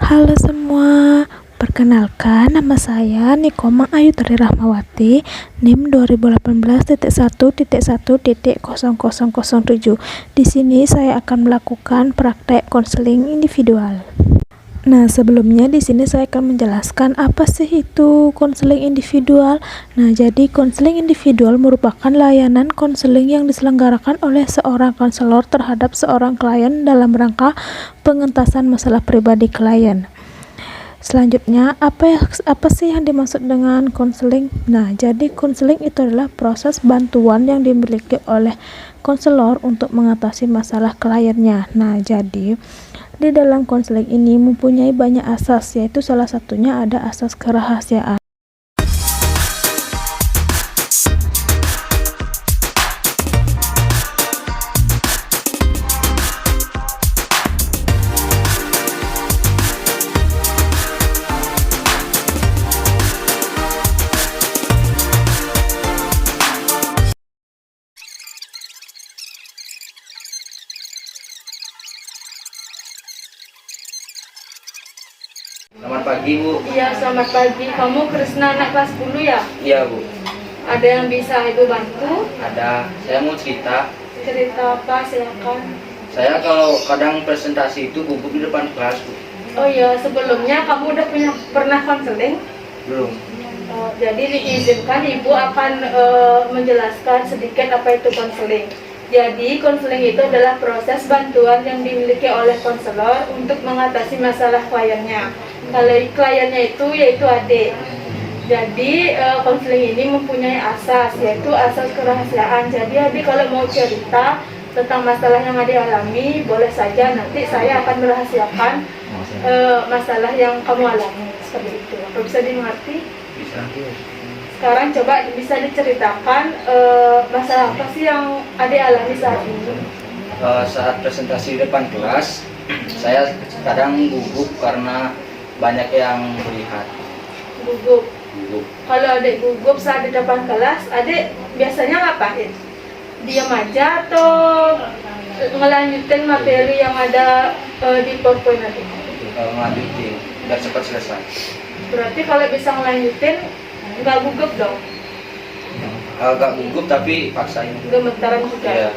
Halo semua, perkenalkan nama saya Nikoma Ayu Tri Rahmawati, NIM 2018.1.1.0007. Di sini saya akan melakukan praktek konseling individual. Nah, sebelumnya di sini saya akan menjelaskan apa sih itu konseling individual. Nah, jadi konseling individual merupakan layanan konseling yang diselenggarakan oleh seorang konselor terhadap seorang klien dalam rangka pengentasan masalah pribadi klien. Selanjutnya, apa sih yang dimaksud dengan konseling? Nah, jadi konseling itu adalah proses bantuan yang dimiliki oleh konselor untuk mengatasi masalah kliennya. Nah, jadi di dalam konseling ini mempunyai banyak asas, yaitu salah satunya ada asas kerahasiaan. Selamat pagi, Bu. Iya, selamat pagi. Kamu Krisna, anak kelas 10 ya? Iya, Bu. Ada yang bisa Ibu bantu? Ada. Saya mau cerita. Cerita apa? Silakan. Saya kalau kadang presentasi itu gugup di depan kelas, Bu. Oh iya, sebelumnya kamu udah pernah konseling? Belum. Jadi diizinkan Ibu akan menjelaskan sedikit apa itu konseling. Jadi konseling itu adalah proses bantuan yang dimiliki oleh konselor untuk mengatasi masalah kliennya. Kalau kliennya itu yaitu adik. Jadi konseling ini mempunyai asas, yaitu asas kerahasiaan. Jadi adik kalau mau cerita tentang masalah yang adik alami, boleh saja nanti saya akan merahasiakan masalah yang kamu alami. Seperti itu. Apa bisa dimengerti? Bisa. Sekarang coba bisa diceritakan masalah apa sih yang adik alami saat ini? Saat presentasi di depan kelas, saya kadang gugup karena banyak yang melihat. Gugup. Gugup. Kalau adik gugup saat di depan kelas, adik biasanya ngapain? Diam aja atau ngelanjutin materi yang ada di PowerPoint nanti? Ngelanjutin, biar cepat selesai. Berarti kalau bisa ngelanjutin, nggak gugup dong? Agak gugup tapi paksain. Gemetaran juga? Iya.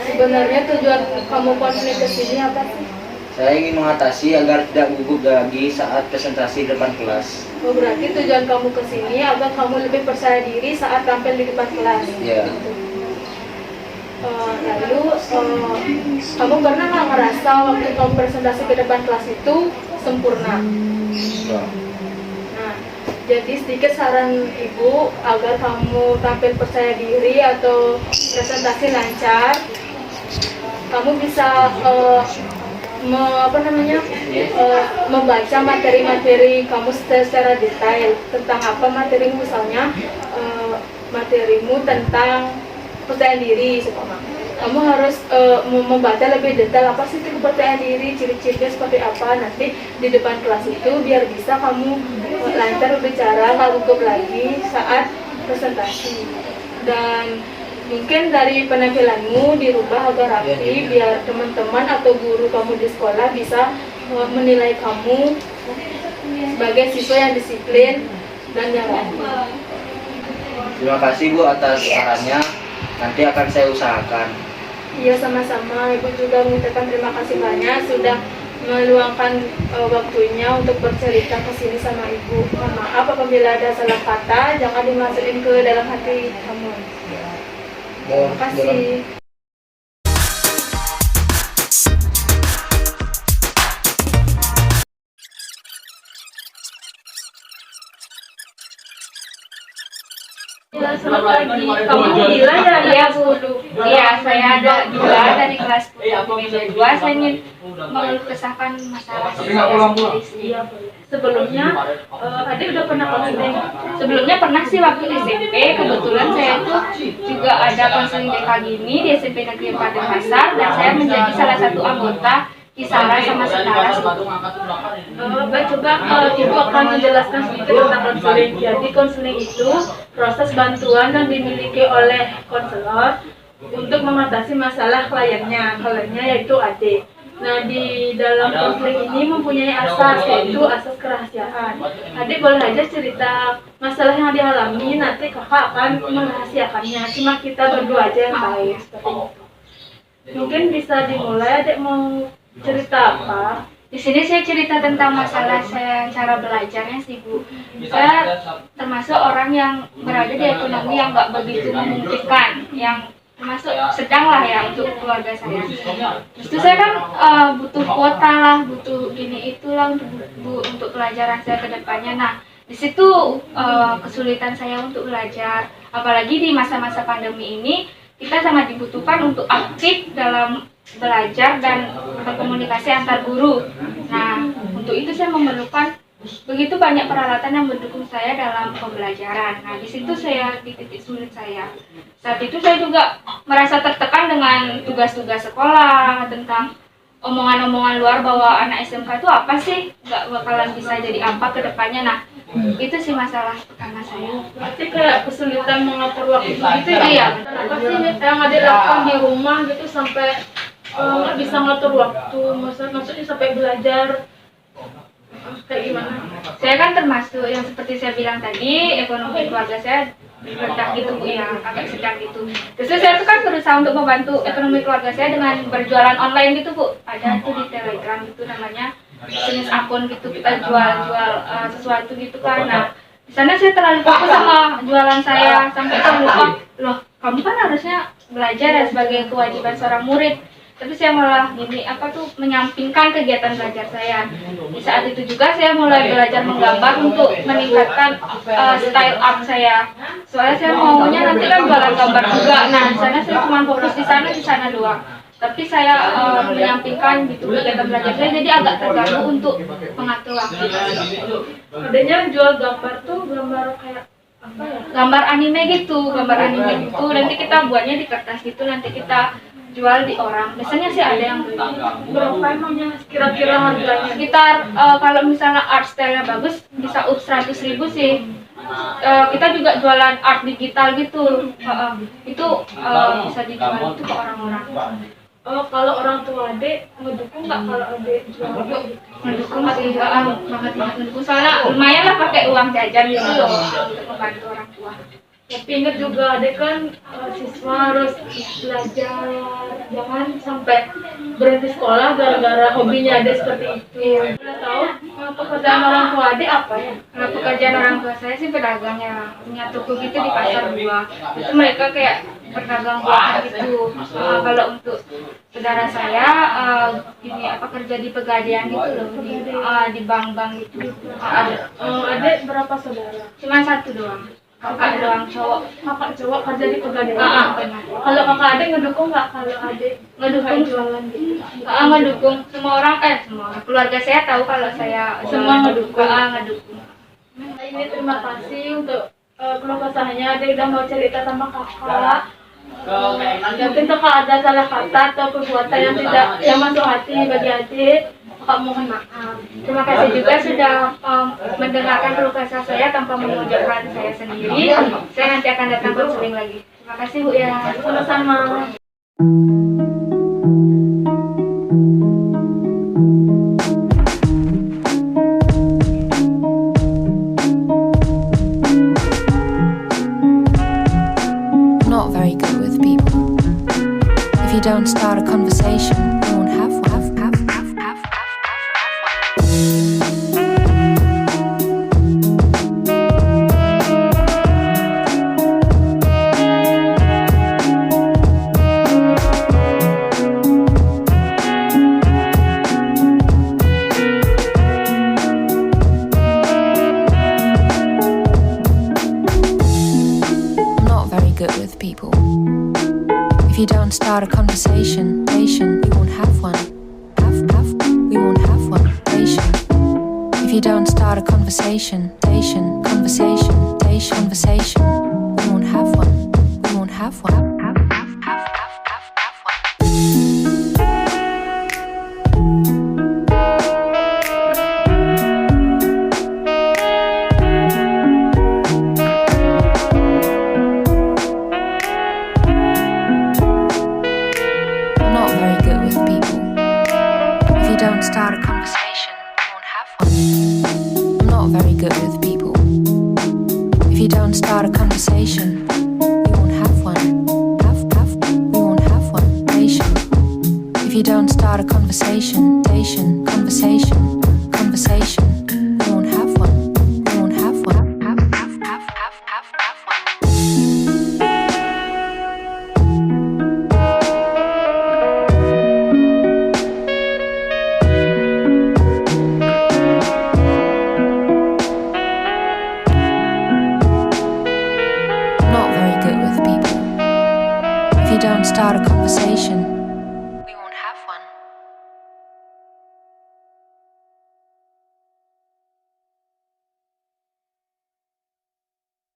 Sebenarnya tujuan kamu konseling ke sini apa sih? Saya ingin mengatasi agar tidak gugup lagi saat presentasi di depan kelas. Oh, berarti tujuan kamu ke sini agar kamu lebih percaya diri saat tampil di depan kelas. Iya. Lalu kamu pernah nggak ngerasa waktu kamu presentasi ke depan kelas itu sempurna? Iya. Nah, jadi sedikit saran Ibu agar kamu tampil percaya diri atau presentasi lancar, kamu bisa membaca materi-materi kamu secara detail tentang apa materimu, misalnya materimu tentang percaya diri, kamu harus membaca lebih detail apa sih itu kepercayaan diri, ciri-cirinya seperti apa. Nanti di depan kelas itu biar bisa kamu lancar berbicara, nggak gugup lagi saat presentasi. Dan mungkin dari penampilanmu dirubah agar rapi, biar teman-teman atau guru kamu di sekolah bisa menilai kamu sebagai siswa yang disiplin dan yang rapi. Terima kasih, Bu, atas sarannya. Nanti akan saya usahakan. Iya, sama-sama. Ibu juga mengucapkan terima kasih banyak sudah meluangkan waktunya untuk bercerita ke sini sama Ibu. Mohon maaf apabila ada salah kata, jangan dimasukin ke dalam hati kamu. Terima kasih. Selamat pagi. Kamu Gila ya? Iya, Bu. Iya, saya ada Gila dari kelas 10 2. Saya ingin mengeluh kesahkan masalah sendiri. Iya. Sebelumnya, adik udah pernah konseling? Sebelumnya pernah sih waktu SMP. Kebetulan saya itu juga ada konseling BK gini di SMP Negeri Padenhasar, dan saya menjadi salah satu anggota Isara sama Setara. Baik, coba Ibu akan menjelaskan sedikit tentang konseling. Jadi konseling itu proses bantuan yang dimiliki oleh konselor untuk mengatasi masalah kliennya yaitu adik. Nah, di dalam konseling ini mempunyai asas, yaitu asas kerahasiaan. Adik boleh aja cerita masalah yang dialami, nanti kakak akan merahasiakannya. Cuma kita berdua aja yang tahu, seperti itu. Mungkin bisa dimulai, adik mau cerita apa? Di sini saya cerita tentang masalah saya cara belajarnya sih Bu. Saya termasuk orang yang berada di ekonomi yang nggak begitu memungkinkan, yang termasuk sedang lah ya untuk keluarga saya. Terus saya kan butuh kuota lah, butuh gini itulah untuk pelajaran saya ke depannya. Nah, di situ kesulitan saya untuk belajar, apalagi di masa-masa pandemi ini kita sangat dibutuhkan untuk aktif dalam belajar dan berkomunikasi antar guru. Nah, untuk itu saya memerlukan begitu banyak peralatan yang mendukung saya dalam pembelajaran. Nah, di situ saya di titik sulit saya. Saat itu saya juga merasa tertekan dengan tugas-tugas sekolah, tentang omongan-omongan luar bahwa anak SMK itu apa sih, nggak bakalan bisa jadi apa ke depannya. Nah, itu sih masalah pertama saya. Berarti kayak kesulitan mengatur waktu gitu ya? Apa sih yang ada lakukan di rumah gitu sampai nggak bisa ngatur waktu? Maksudnya sampai belajar kayak gimana? Saya kan termasuk yang seperti saya bilang tadi, ekonomi keluarga saya rendah gitu Bu ya, agak sedang gitu. Terus saya tuh kan berusaha untuk membantu ekonomi keluarga saya dengan berjualan online gitu Bu. Ada tuh di Telegram gitu namanya jenis akun gitu, kita jual-jual sesuatu gitu kan. Nah, di sana saya terlalu fokus sama jualan saya sampai saya lupa, loh kamu kan harusnya belajar ya sebagai kewajiban seorang murid. Tapi saya malah gini menyampingkan kegiatan belajar saya. Di saat itu juga saya mulai belajar menggambar untuk meningkatkan style art saya. Soalnya saya maunya nanti kan jualan gambar juga. Nah, di sana saya cuma fokus di sana doang. Tapi saya menyampingkan gitu kegiatan belajar saya, jadi agak terganggu untuk mengatur waktu. Adanya jual gambar tuh gambar kayak apa ya? Gambar anime gitu. Nanti kita buatnya di kertas gitu, nanti kita jual di orang. Biasanya sih ada yang beli. Berapa emangnya kira-kira harganya? Sekitar kalau misalnya art style-nya bagus bisa 100.000 sih. Kita juga jualan art digital gitu. Itu bisa dijual itu ke orang-orang. Kalau orang tua adik ngedukung nggak kalau adik jual gitu? Mendukung sih, banget mendukung. Soalnya lumayan lah pakai uang jajan gitu loh untuk membantu orang tua. Tapi ingat juga adik kan siswa harus belajar, jangan sampai berhenti sekolah gara-gara hobinya adik seperti itu. Kita tahu pekerjaan orang tua adik apa ya? Kalau pekerjaan orang tua saya sih pedagang ya, punya toko gitu di pasar buah. Itu mereka kayak pedagang buah gitu. Kalau untuk saudara saya kerja di pegadaian gitu loh, di bank-bank gitu. Adik berapa saudara? Cuma satu doang. Kakak doang cowok. Kakak cowok kerja di pegadaian. Benar. Kalau kakak adik ngedukung nggak kalau adik Ngedukung. jualan gitu? Ngedukung semua orang keluarga saya tahu kalau saya Semua ngedukung. ngedukung. Ini terima kasih untuk keluh kesahnya, adik udah mau cerita sama kakak. Mungkin kakak ada salah kata atau perbuatan yang masuk hati bagi adik, kakak mohon maaf. Terima kasih juga sudah mendengarkan keluh kesah saya tanpa memojokkan saya sendiri. Saya nanti akan datang konseling lagi. Terima kasih Bu ya. Sama-sama. Not very good with people. If you don't start a conversation, you won't have one. Not very good with people. If you don't start a conversation, you won't have one. We won't have one. If you don't start a conversation, we won't have one. We won't have one. Not very good with people. start a conversation, you won't have one. I'm not very good with people. If you don't start a conversation, you won't have one. We won't have one. If you don't start a conversation, conversation, you won't have one. We won't have one. Have one. Not very good with people. If you don't start a conversation,